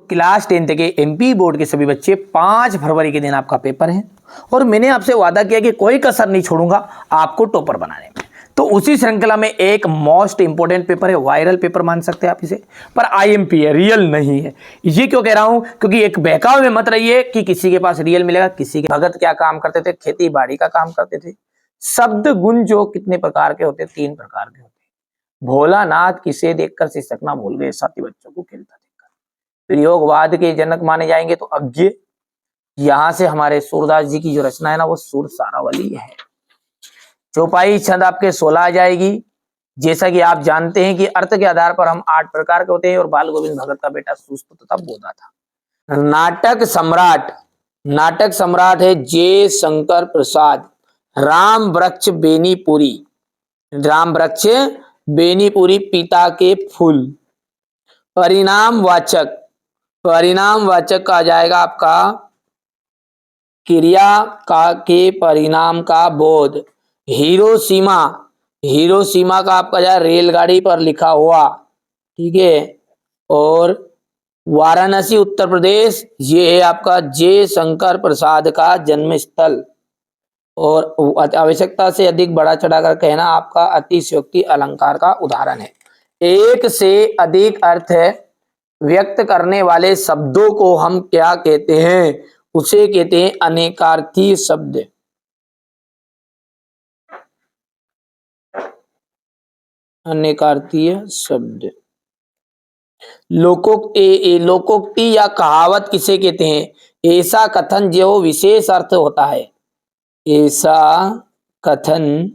Class 10 के MP board के सभी बच्चे 5 फरवरी के दिन आपका पेपर है और मैंने आपसे वादा किया कि कोई कसर नहीं छोड़ूंगा आपको टॉपर बनाने में। तो उसी श्रृंखला में एक मोस्ट इंपोर्टेंट पेपर है, वायरल पेपर मान सकते हैं आप इसे, पर आईएमपी है, रियल नहीं है। ये क्यों कह रहा हूं? क्योंकि एक बहकावे में मत रहिए कि किसी के पास रियल मिलेगा। किसी के भगत क्या काम करते थे? खेती बाड़ी का काम करते थे। शब्द गुण जो कितने प्रकार के होते? 3 प्रकार के होते। भोलानाथ किसे देखकर शिक्षक ना भूल गए, साथी बच्चों को खेलता देखकर। प्रयोगवाद के जनक माने जाएंगे तो अज्ञे। यहां से हमारे सूरदास जी की जो रचना है ना, वो सुर सारावली है। चौपाई छंद आपके 16 आ जाएगी। जैसा कि आप जानते हैं कि अर्थ के आधार पर हम 8 प्रकार के होते हैं और बाल गोविंद भगत का बेटा सुस्त तथा बोधा था। नाटक सम्राट है जे शंकर प्रसाद। राम वृक्ष बेनीपुरी पिता के फूल। परिणाम वाचक आ जाएगा आपका क्रिया का के परिणाम का बोध। हिरोशिमा का आपका जाए रेलगाड़ी पर लिखा हुआ, ठीक है। और वाराणसी उत्तर प्रदेश, ये है आपका जे शंकर प्रसाद का जन्म स्थल। और आवश्यकता से अधिक बढ़ा चढ़ाकर कहना आपका अतिशयोक्ति अलंकार का उदाहरण है। एक से अधिक अर्थ व्यक्त करने वाले शब्दों को हम क्या कहते हैं? उसे कहते हैं अनेकार्थी शब्द। अनेकार्थीय शब्द। लोकोक्ति या कहावत किसे कहते हैं? ऐसा कथन जो विशेष अर्थ होता है। ऐसा कथन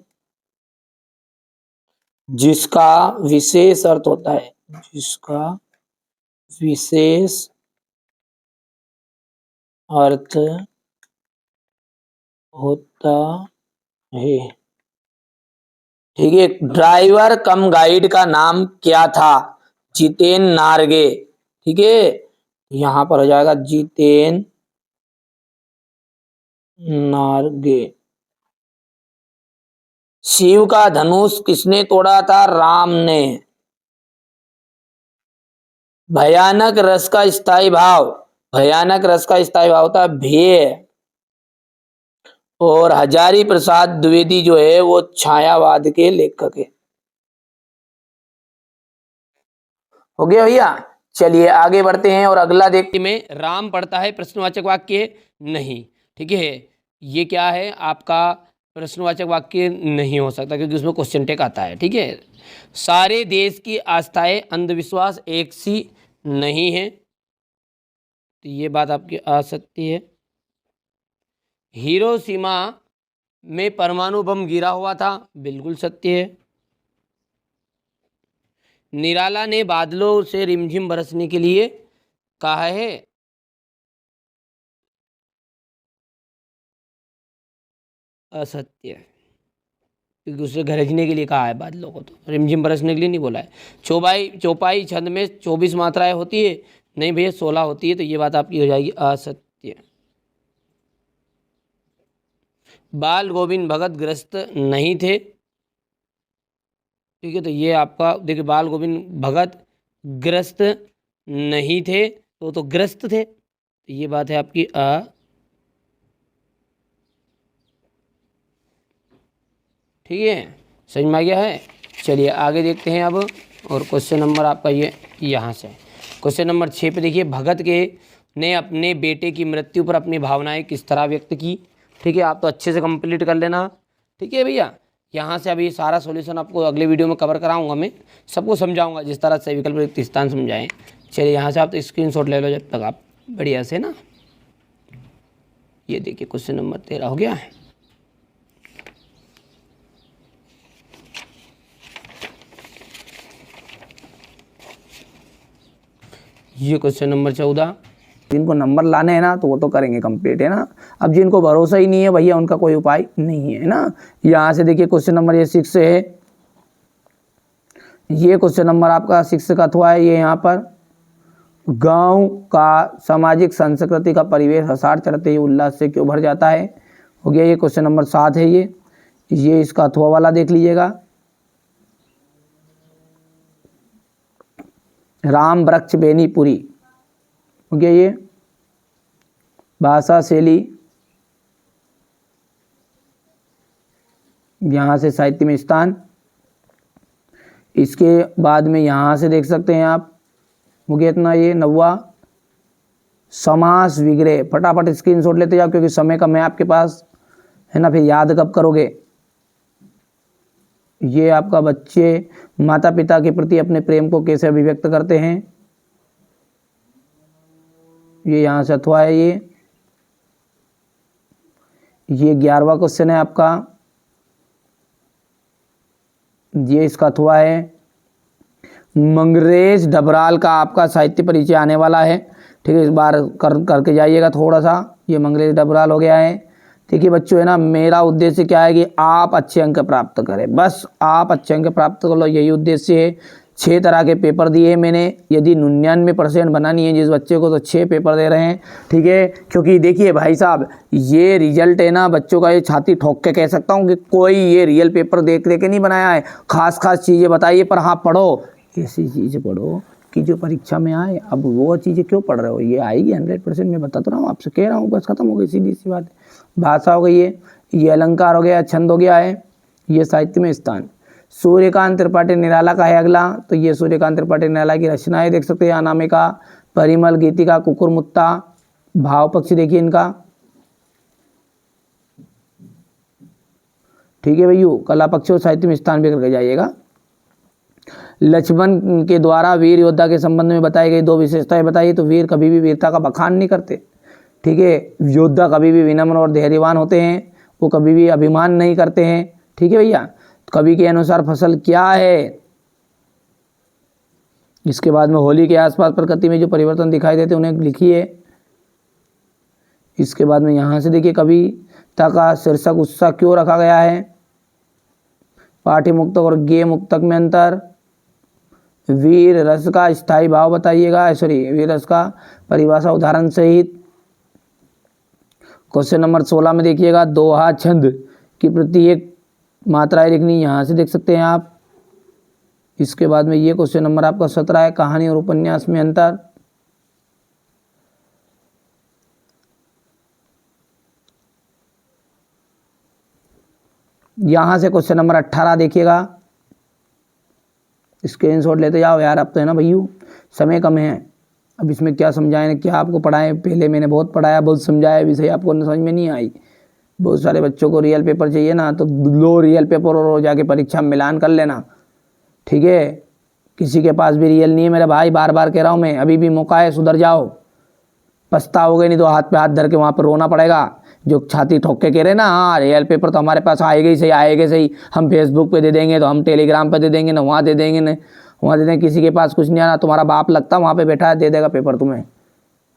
जिसका विशेष अर्थ होता है। जिसका विशेष अर्थ होता है, ठीक है। ड्राइवर कम गाइड का नाम क्या था? जितेन नारगे, ठीक है। यहां पर हो जाएगा जितेन नारगे। शिव का धनुष किसने तोड़ा था? राम ने। भयानक रस का स्थायी भाव था भेय। और हजारी प्रसाद द्विवेदी जो है वो छायावाद के लेखक है। हो गया भैया। चलिए आगे बढ़ते हैं और अगला देखते में राम पढ़ता है प्रश्नवाचक वाक्य नहीं, ठीक है। ये क्या है आपका? प्रश्नवाचक वाक्य नहीं हो सकता क्योंकि उसमें क्वेश्चन टेक आता है, ठीक है। सारे देश की आस्थाएं अंधविश्वास एक सी नहीं है, तो ये बात आपकी आ सकती है। हिरोशिमा में परमाणु बम गिरा हुआ था, बिल्कुल सत्य है। निराला ने बादलों से रिमझिम बरसने के लिए कहा है, असत्य, क्योंकि उसे गरजने के लिए कहा है बादलों को, तो रिमझिम बरसने के लिए नहीं बोला है। चौपाई छंद में 24 मात्राएं होती है, नहीं भैया 16 होती है, तो ये बात आपकी हो जाएगी असत्य। बाल गोविंद भगत ग्रस्त नहीं थे, ठीक है, तो ये आपका देखिए बाल गोविंद भगत ग्रस्त नहीं थे, तो ग्रस्त थे, तो ये बात है आपकी ठीक है, समझ में आ गया है। चलिए आगे देखते हैं अब, और क्वेश्चन नंबर आपका ये यहाँ से क्वेश्चन नंबर 6 पे देखिए। भगत के ने अपने बेटे की मृत्यु पर अपनी भावनाएं किस तरह व्यक्त की, ठीक है। आप तो अच्छे से कंप्लीट कर लेना, ठीक है भैया। यहाँ से अभी सारा सॉल्यूशन आपको अगले वीडियो में कवर कराऊंगा, मैं सबको समझाऊंगा जिस तरह से विकल्प रिक्त स्थान समझाएं। चलिए यहाँ से आप तो स्क्रीनशॉट ले लो जब तक आप बढ़िया से ना। ये देखिए क्वेश्चन नंबर 13 हो गया है। ये क्वेश्चन नंबर 14। जिनको नंबर लाने हैं ना तो वो तो करेंगे कंप्लीट, है ना। अब जिनको भरोसा ही नहीं है भैया उनका कोई उपाय नहीं है ना। यहाँ से देखिए क्वेश्चन नंबर ये 6 है। ये क्वेश्चन नंबर आपका 6 का अथवा है। ये यहाँ पर गांव का सामाजिक संस्कृति का परिवेश हसार चढ़ते ही उल्लास से क्यों भर जाता है, हो गया। ये क्वेश्चन नंबर 7 है। ये इसका अथवा वाला देख लीजिएगा। राम वृक्ष बेनीपुरी, हो गया ये भाषा शैली, यहाँ से साहित्य में स्थान। इसके बाद में यहाँ से देख सकते हैं आप, हो गया इतना ये 9वां समास विग्रह। फटाफट स्क्रीनशॉट लेते जाओ क्योंकि समय कम है आपके पास, है ना, फिर याद कब करोगे। ये आपका बच्चे माता पिता के प्रति अपने प्रेम को कैसे अभिव्यक्त करते हैं, ये यहाँ से अथवा है। ये 11वां क्वेश्चन है आपका, ये इसका अथवा है। मंगरेश डबराल का आपका साहित्य परिचय आने वाला है, ठीक है, इस बार करके जाइएगा थोड़ा सा। ये मंगरेश डबराल हो गया है, ठीक है बच्चों, है ना। मेरा उद्देश्य क्या है कि आप अच्छे अंक प्राप्त करें, बस आप अच्छे अंक प्राप्त कर लो, यही उद्देश्य है। 6 तरह के पेपर दिए मैंने, यदि 99% बनानी है जिस बच्चे को, तो 6 पेपर दे रहे हैं, ठीक है। क्योंकि देखिए भाई साहब, ये रिजल्ट है ना बच्चों का, ये छाती ठोक के कह सकता हूँ कि कोई ये रियल पेपर देख के नहीं बनाया है। खास चीज़ें बताइए, पर हाँ पढ़ो, ऐसी चीज़ें पढ़ो कि जो परीक्षा में आए। अब वो चीज़ें क्यों पढ़ रहे हो, ये आएगी 100%, मैं बता तो रहा हूँ, आपसे कह रहा हूँ, बस खत्म हो गई, सीधी सी बात है। भाषा हो गई है, ये अलंकार हो गया, छंद हो गया है, ये साहित्य में स्थान। सूर्यकांत त्रिपाठी निराला का है अगला, तो ये सूर्यकांत त्रिपाठी निराला की रचनाएं देख सकते हैं, अनामिका, परिमल, गीतिका, कुकुरमुत्ता, भाव पक्षी देखिए इनका, ठीक है भैया। कला पक्ष और साहित्य में स्थान भी करके जाइएगा। लक्ष्मण के द्वारा वीर योद्धा के संबंध में बताई गई 2 विशेषताएं बताइए। तो वीर कभी भी वीरता का बखान नहीं करते, ठीक है। योद्धा कभी भी विनम्र और धैर्यवान होते हैं, वो कभी भी अभिमान नहीं करते हैं, ठीक है भैया। कवि के अनुसार फसल क्या है। इसके बाद में होली के आसपास प्रकृति में जो परिवर्तन दिखाई देते उन्हें लिखिए। इसके बाद में यहाँ से देखिए, कविता का शीर्षक उत्साह क्यों रखा गया है। पाठ्य मुक्तक और गेय मुक्तक में अंतर। वीर रस का स्थायी भाव बताइएगा, वीर रस का परिभाषा उदाहरण सहित। क्वेश्चन नंबर 16 में देखिएगा, दोहा छंद की प्रत्येक मात्राएं लिखनी, यहाँ से देख सकते हैं आप। इसके बाद में ये क्वेश्चन नंबर आपका 17 है, कहानी और उपन्यास में अंतर। यहाँ से क्वेश्चन नंबर 18 देखिएगा, स्क्रीनशॉट लेते जाओ यार। अब तो है ना भैया, समय कम है, अब इसमें क्या समझाएं, क्या आपको पढ़ाएं। पहले मैंने बहुत पढ़ाया, बहुत समझाया, विषय आपको समझ में नहीं आई। बहुत सारे बच्चों को रियल पेपर चाहिए ना, तो लो रियल पेपर और जाके परीक्षा में मिलान कर लेना, ठीक है। किसी के पास भी रियल नहीं है मेरे भाई, बार बार कह रहा हूँ मैं, अभी भी मौका है, सुधर जाओ, पछताओगे नहीं तो हाथ पे हाथ धर के वहाँ पर रोना पड़ेगा। जो छाती ठोक के कह रहे ना, हाँ रियल पेपर तो हमारे पास आएगा ही सही, आएगा सही, हम फेसबुक पे दे देंगे, तो हम टेलीग्राम पे दे देंगे ना, वहाँ दे देंगे ना, वहाँ दे देंगे। किसी के पास कुछ नहीं आना, तुम्हारा बाप लगता वहाँ पे बैठा है, दे देगा पेपर तुम्हें।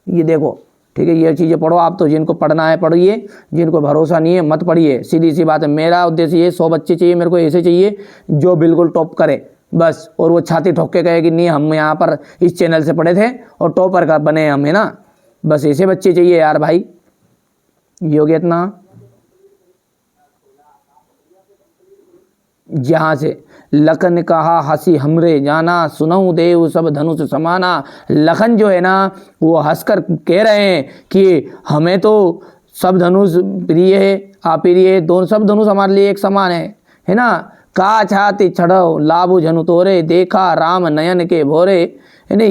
ये देखो, ठीक है, ये चीज़ें पढ़ो आप तो। जिनको पढ़ना है पढ़िए, जिनको भरोसा नहीं है मत पढ़िए, सीधी सी बात है। मेरा उद्देश्य ये 100 बच्चे चाहिए मेरे को, ऐसे चाहिए जो बिल्कुल टॉप करे बस, और वो छाती ठोक के कहे कि नहीं हम यहाँ पर इस चैनल से पढ़े थे और टॉपर का बने हम, है ना। बस ऐसे बच्चे चाहिए यार भाई। ये हो गया इतना। यहाँ से लखन कहा हंसी हमरे जाना, सुनऊं देव सब धनुष समाना। लखन जो है ना, वो हंसकर कह रहे हैं कि हमें तो सब धनुष प्रिय है, अप्रिय है, दोनों सब धनुष हमारे लिए एक समान है ना। का छाती छड़ो लाभु जनु तोरे, देखा राम नयन के भोरे, यानी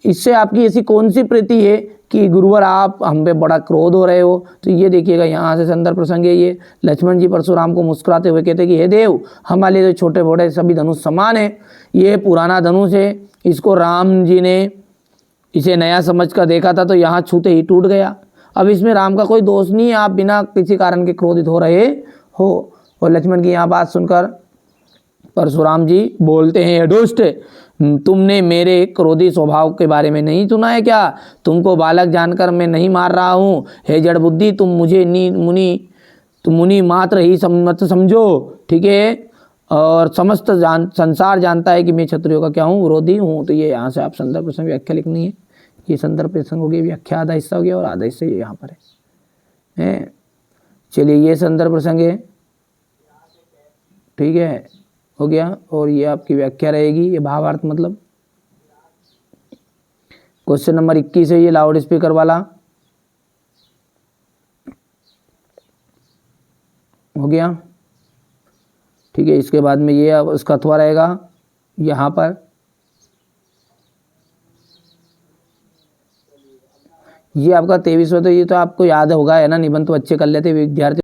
इससे आपकी ऐसी कौन सी प्रीति है कि गुरुवर आप हम पे बड़ा क्रोध हो रहे हो। तो ये देखिएगा, यहाँ से संदर्भ प्रसंग है ये। लक्ष्मण जी परशुराम को मुस्कुराते हुए कहते कि हे देव, हमारे लिए तो छोटे बड़े सभी धनुष समान है, ये पुराना धनुष है, इसको राम जी ने इसे नया समझ कर देखा था, तो यहाँ छूते ही टूट गया। अब इसमें राम का कोई दोष नहीं है, आप बिना किसी कारण के क्रोधित हो रहे हो। और लक्ष्मण की यहाँ बात सुनकर परशुराम जी बोलते हैं, हे दुष्ट, तुमने मेरे क्रोधी स्वभाव के बारे में नहीं सुना है क्या? तुमको बालक जानकर मैं नहीं मार रहा हूँ। हे जड़ बुद्धि, तुम मुझे मुनि मात्र ही मत समझो, ठीक है। और समस्त संसार जानता है कि मैं क्षत्रियों का क्या हूँ, विरोधी हूँ। तो ये यहाँ से आप संदर्भ प्रसंग व्याख्या लिखनी है। ये संदर्भ प्रसंग हो गया, व्याख्या आधा हिस्सा हो गया और आधा हिस्सा ये यहाँ पर है। चलिए, ये संदर्भ प्रसंग है, ठीक है, हो गया। और ये आपकी व्याख्या रहेगी, ये भावार्थ मतलब क्वेश्चन नंबर 21 है ये लाउड स्पीकर वाला, हो गया। ठीक है, इसके बाद में ये अब उसका अथवा रहेगा यहाँ पर, ये आपका 23वां, तो ये तो आपको याद होगा है ना, निबंध तो अच्छे कर लेते विद्यार्थी।